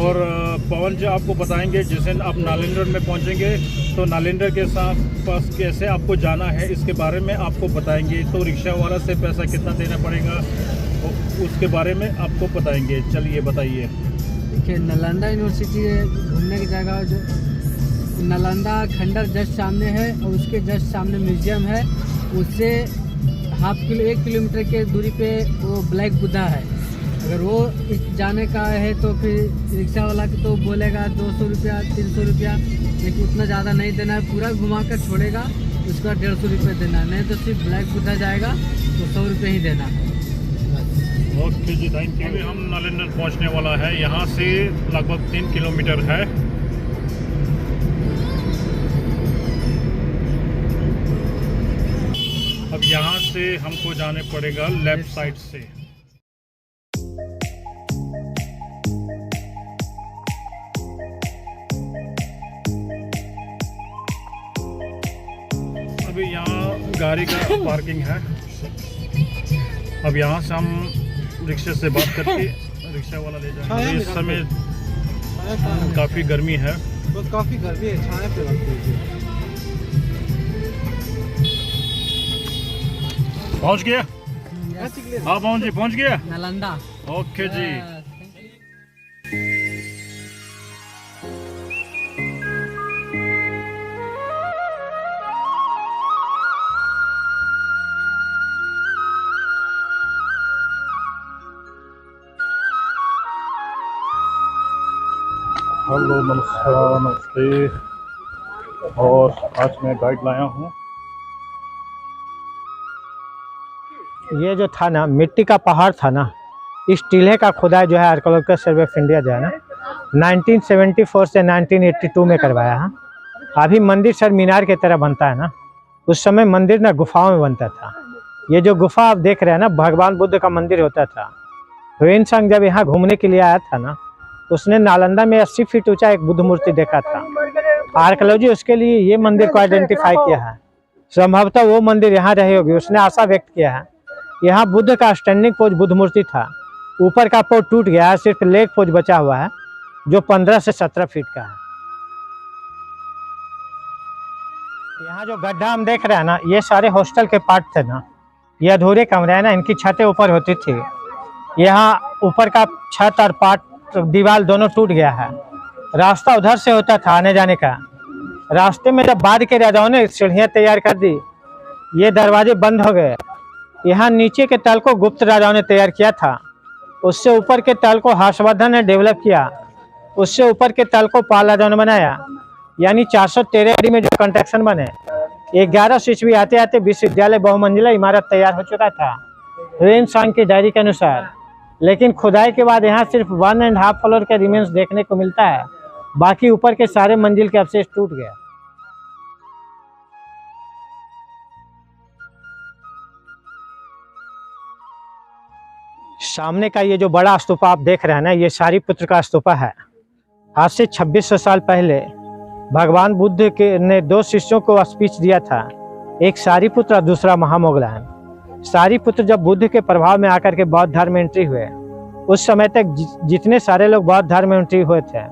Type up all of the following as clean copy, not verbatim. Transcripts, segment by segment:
और पवन जी आपको बताएंगे जैसे आप नालिंदर में पहुंचेंगे तो नालिंदर के पास कैसे आपको जाना है इसके बारे में आपको बताएंगे। तो रिक्शा वाला से पैसा कितना देना पड़ेगा उसके बारे में आपको बताएंगे। चलिए बताइए। देखिए, नालंदा यूनिवर्सिटी घूमने की जगह जो नालंदा खंडर जस्ट सामने है और उसके जस्ट सामने म्यूजियम है। उससे 1 किलोमीटर के दूरी पे वो ब्लैक बुद्धा है। अगर वो जाने का है तो फिर रिक्शा वाला तो बोलेगा 200 रुपया 300 रुपया, लेकिन उतना ज़्यादा नहीं देना है। पूरा घुमा कर छोड़ेगा, उसके बाद 150 रुपये देना है। नहीं तो सिर्फ ब्लैक बुद्धा जाएगा तो 100 रुपये ही देना है। Okay ji, thank you. हम नालिंदर पहुंचने वाला है, यहाँ से लगभग 3 किलोमीटर है। अब यहाँ से हमको जाने पड़ेगा लेफ्ट साइड से। अभी यहाँ गाड़ी का पार्किंग है। अब यहाँ से हम रिक्शे से बात करके रिक्शा वाला ले जाएंगे। इस समय काफ़ी गर्मी है, काफ़ी गर्मी है, छाया पे रख दीजिए। पहुँच गया? हाँ पहुँच जी, पहुँच गया नालंदा। ओके जी। हेलो, नमस्कार, नमस्ते। और आज मैं गाइड लाया हूँ। ये जो था ना, मिट्टी का पहाड़ था ना, इस टीले का खुदाई जो है आर्कियोलॉजिकल सर्वे ऑफ इंडिया जो है ना 1974 से 1982 में करवाया है। अभी मंदिर सर मीनार की तरह बनता है ना, उस समय मंदिर ना गुफाओं में बनता था। ये जो गुफा आप देख रहे हैं ना, भगवान बुद्ध का मंदिर होता था। ह्वेनसांग जब यहाँ घूमने के लिए आया था ना, उसने नालंदा में 80 फीट ऊंचा एक बुद्ध मूर्ति देखा था। आर्कियोलॉजी उसके लिए ये मंदिर को आइडेंटिफाई किया है। संभवतः वो मंदिर यहाँ रही होगी। उसने आशा व्यक्त किया है। यहाँ बुद्ध का स्टैंडिंग पोज बुद्ध मूर्ति था। ऊपर का पोज टूट गया है, सिर्फ लेग पोज बचा हुआ है जो 15 से 17 फीट का है। यहाँ जो गड्ढा हम देख रहे हैं ना, ये सारे हॉस्टल के पार्ट थे ना। ये अधूरे कमरे हैं ना, इनकी छतें ऊपर होती थी। यहाँ ऊपर का छत और पार्ट दीवार दोनों टूट गया है। रास्ता उधर से होता था आने जाने का। रास्ते में जब बाद के राजाओं ने सीढ़ियाँ तैयार कर दी, ये दरवाजे बंद हो गए। यहाँ नीचे के तल को गुप्त राजाओं ने तैयार किया था। उससे ऊपर के तल को हर्षवर्धन ने डेवलप किया। उससे ऊपर के तल को पाल राजाओं ने बनाया। यानी 413 AD में जो कंस्ट्रक्शन बने, 1100 ईस्वी आते आते विश्वविद्यालय बहुमंजिला इमारत तैयार हो चुका था ह्वेनसांग की डायरी के अनुसार। लेकिन खुदाई के बाद यहाँ सिर्फ 1.5 फ्लोर के रिमेन्स देखने को मिलता है। बाकी ऊपर के सारे मंजिल के अवशेष टूट गए। सामने का ये जो बड़ा स्तूपा आप देख रहे हैं ना, ये सारिपुत्र का स्तूपा है। आज से 2600 साल पहले भगवान बुद्ध के ने 2 शिष्यों को स्पीच दिया था, एक सारिपुत्र और दूसरा महामोगलायन। सारिपुत्र जब बुद्ध के प्रभाव में आकर के बौद्ध धर्म में एंट्री हुए, उस समय तक जितने सारे लोग बौद्ध धर्म में एंट्री हुए थे,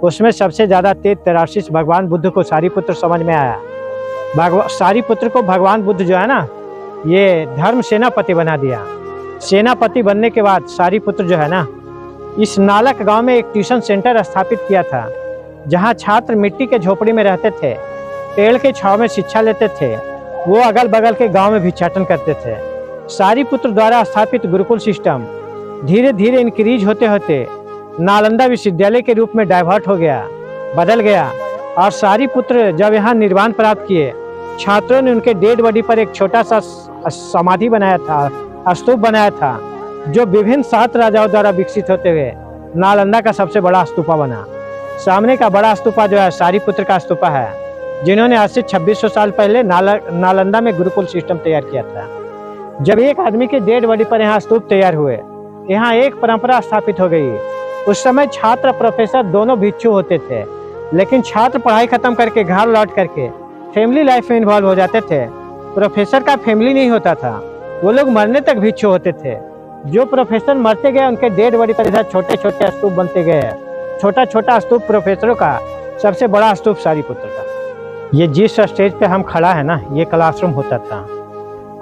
उसमें सबसे ज़्यादा तेज तराशीस भगवान बुद्ध को सारिपुत्र समझ में आया। सारिपुत्र को भगवान बुद्ध जो है ना, ये धर्म सेनापति बना दिया। सेनापति बनने के बाद सारिपुत्र जो है ना, इस नालक गांव में एक ट्यूशन सेंटर स्थापित किया था, जहां छात्र मिट्टी के झोपड़ी में रहते थे, पेड़ के छांव में शिक्षा लेते थे। वो अगल बगल के गांव में भिक्षाटन करते थे। सारिपुत्र द्वारा स्थापित गुरुकुल सिस्टम धीरे धीरे इंक्रीज होते होते नालंदा विश्वविद्यालय के रूप में डाइवर्ट हो गया, बदल गया। और सारिपुत्र जब यहाँ निर्वाण प्राप्त किए, छात्रों ने उनके डेड बॉडी पर एक छोटा सा समाधि बनाया था, स्तूप बनाया था, जो विभिन्न 7 राजाओं द्वारा विकसित होते हुए नालंदा का सबसे बड़ा स्तूपा बना। सामने का बड़ा स्तूपा जो है सारिपुत्र का स्तूपा है, जिन्होंने आज से 2600 साल पहले नालंदा में गुरुकुल सिस्टम तैयार किया था। जब एक आदमी के डेड बॉडी पर यहाँ स्तूप तैयार हुए, यहाँ एक परंपरा स्थापित हो गई। उस समय छात्र प्रोफेसर दोनों भिक्षु होते थे, लेकिन छात्र पढ़ाई खत्म करके घर लौट करके फैमिली लाइफ में इन्वॉल्व हो जाते थे। प्रोफेसर का फैमिली नहीं होता था, वो लोग मरने तक भिक्षु होते थे। जो प्रोफेसर मरते गए, उनके डेड बॉडी पर इधर छोटे छोटे स्तूप बनते गए। छोटा छोटा स्तूप प्रोफेसरों का, सबसे बड़ा स्तूप सारीपुत्र का। ये जिस स्टेज पे हम खड़ा है ना, ये क्लासरूम होता था।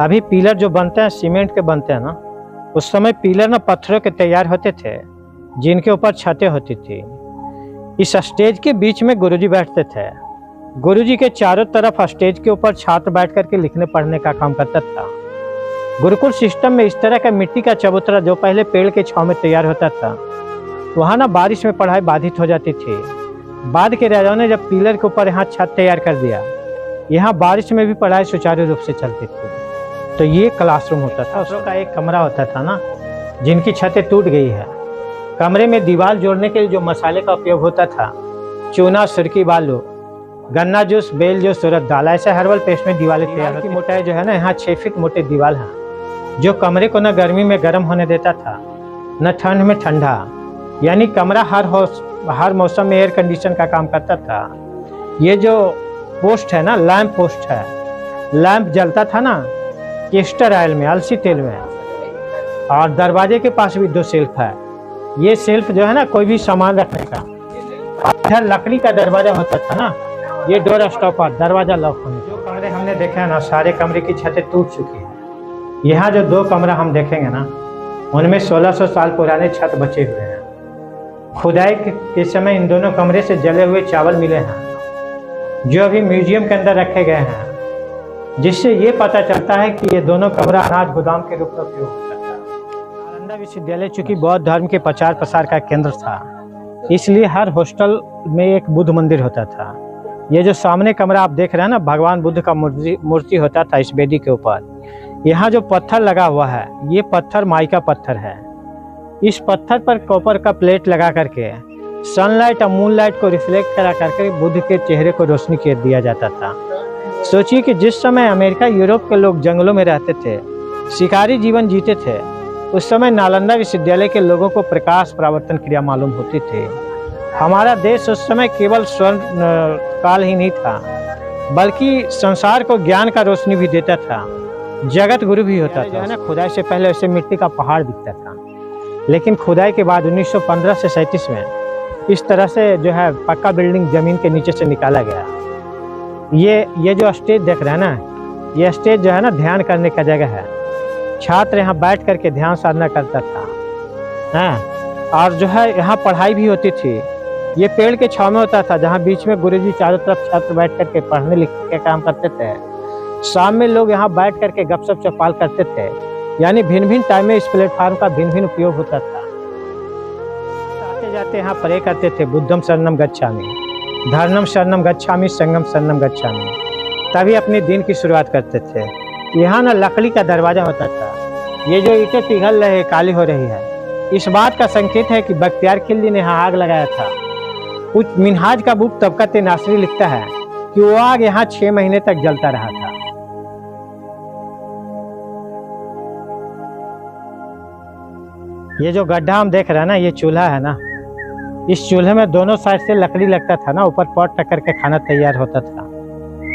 अभी पिलर जो बनते हैं सीमेंट के बनते हैं ना, उस समय पिलर ना पत्थरों के तैयार होते थे, जिनके ऊपर छतें होती थी। इस स्टेज के बीच में गुरुजी बैठते थे। गुरुजी के चारों तरफ स्टेज के ऊपर छात्र बैठ करके लिखने पढ़ने का काम करता था। गुरुकुल सिस्टम में इस तरह का मिट्टी का चबूतरा जो पहले पेड़ के छांव में तैयार होता था, वहाँ ना बारिश में पढ़ाई बाधित हो जाती थी। बाद के राजाओं ने जब पिलर के ऊपर यहाँ छत तैयार कर दिया, यहाँ बारिश में भी पढ़ाई सुचारू रूप से चलती थी। तो ये क्लासरूम होता था। उसका एक कमरा होता था ना, जिनकी छतें टूट गई है। कमरे में दीवार जोड़ने के लिए जो मसाले का उपयोग होता था, चूना, सुर्खी, बालू, गन्ना जूस, बेल जूस, उड़द दाल, ऐसे हर्बल पेस्ट में दीवारें तैयार की मोटाई जो है ना, यहाँ 6 फीट मोटे दीवार है, जो कमरे को न गर्मी में गर्म होने देता था, न ठंड में ठंडा। यानी कमरा हर मौसम में एयर कंडीशन का काम करता था। ये जो पोस्ट है ना, लैंप पोस्ट है, लैंप जलता था ना कैस्टर ऑयल में, अलसी तेल में। और दरवाजे के पास भी 2 शेल्फ है। ये शेल्फ जो है ना, कोई भी सामान रखने का। इधर लकड़ी का दरवाजा होता था ना, ये डोर स्टॉपर, दरवाजा लॉक होने। जो कमरे हमने देखे हैं ना, सारे कमरे की छतें टूट चुकी है। यहाँ जो 2 कमरा हम देखेंगे ना, उनमें 1600 साल पुराने छत बचे हुए हैं। खुदाई के समय इन दोनों कमरे से जले हुए चावल मिले हैं, जो अभी म्यूजियम के अंदर रखे गए हैं, जिससे ये पता चलता है कि ये दोनों कमरा अनाज गोदाम के रूप में उपयोग होता था। नालंदा विश्वविद्यालय चूंकि बौद्ध धर्म के प्रचार प्रसार का केंद्र था, इसलिए हर हॉस्टल में एक बुद्ध मंदिर होता था। ये जो सामने कमरा आप देख रहे हैं ना, भगवान बुद्ध का मूर्ति होता था इस वेदी के ऊपर। यहाँ जो पत्थर लगा हुआ है, ये पत्थर माइका पत्थर है। इस पत्थर पर कॉपर का प्लेट लगा करके सनलाइट और मूनलाइट को रिफ्लेक्ट करा करके बुद्ध के चेहरे को रोशनी कर दिया जाता था। सोचिए कि जिस समय अमेरिका, यूरोप के लोग जंगलों में रहते थे, शिकारी जीवन जीते थे, उस समय नालंदा विश्वविद्यालय के लोगों को प्रकाश परावर्तन क्रिया मालूम होती थी। हमारा देश उस समय केवल स्वर्ण काल ही नहीं था, बल्कि संसार को ज्ञान का रोशनी भी देता था, जगत गुरु भी होता था ना। खुदाई से पहले उसे मिट्टी का पहाड़ दिखता था, लेकिन खुदाई के बाद 1915 से 37 में इस तरह से जो है पक्का बिल्डिंग जमीन के नीचे से निकाला गया। ये जो स्टेज देख रहे हैं ना, ये स्टेज जो है ना, ध्यान करने का जगह है। छात्र यहाँ बैठ करके ध्यान साधना करता था, हाँ। और जो है यहाँ पढ़ाई भी होती थी। ये पेड़ के छांव में होता था, जहाँ बीच में गुरुजी चारों तरफ छात्र बैठ करके पढ़ने लिखने का काम करते थे। शाम में लोग यहाँ बैठ करके गपशप चौपाल करते थे। यानी भिन्न भिन्न टाइम में इस प्लेटफार्म का भिन्न भिन्न उपयोग होता था। आते जाते यहाँ प्रे करते थे, बुद्धम शरणम गच्छामि, धर्मम शरणम गच्छामि, संगम शरणम गच्छामि। तभी अपने दिन की शुरुआत करते थे। यहाँ ना लकड़ी का दरवाजा होता था। ये जो ईंटें पिघल रही है, काली हो रही है, इस बात का संकेत है कि बख्तियार खिलजी ने यहाँ आग लगाया था। कुछ मिनहाज का बुक तबक़त नासरी लिखता है कि वो आग यहाँ 6 महीने तक जलता रहा था। ये जो गड्ढा हम देख रहे हैं ना, ये चूल्हा है ना। इस चूल्हे में दोनों साइड से लकड़ी लगता था ना, ऊपर पॉट टक करके खाना तैयार होता था।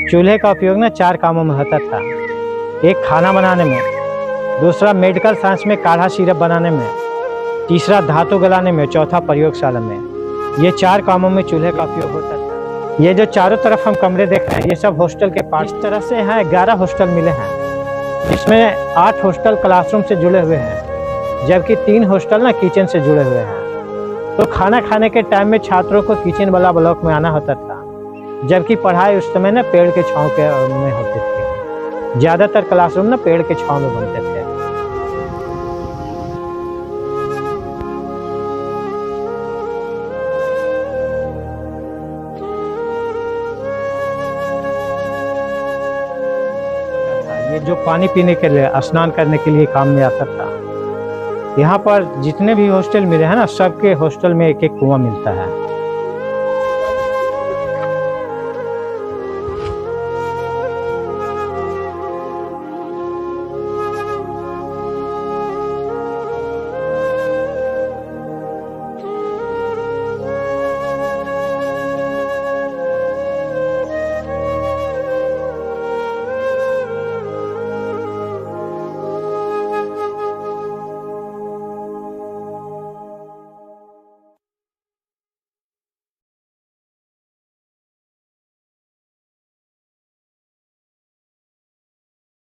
चूल्हे का उपयोग ना 4 कामों में होता था। एक खाना बनाने में, दूसरा मेडिकल साइंस में काढ़ा सिरप बनाने में, तीसरा धातु गलाने में, चौथा प्रयोगशाला में। ये 4 कामों में चूल्हे का उपयोग होता था। ये जो चारों तरफ हम कमरे देख रहे हैं, ये सब हॉस्टल के पास। इस तरह से यहाँ 11 हॉस्टल मिले हैं। इसमें 8 हॉस्टल क्लासरूम से जुड़े हुए हैं, जबकि 3 हॉस्टल ना किचन से जुड़े हुए हैं। तो खाना खाने के टाइम में छात्रों को किचन वाला ब्लॉक में आना होता था, जबकि पढ़ाई उस समय ना पेड़ के छांव के में होती थी। ज़्यादातर क्लासरूम ना पेड़ के छांव में बनते थे। ये जो पानी पीने के लिए, स्नान करने के लिए काम में आता था। यहाँ पर जितने भी हॉस्टल मिले हैं ना, सबके हॉस्टल में एक एक कुआं मिलता है।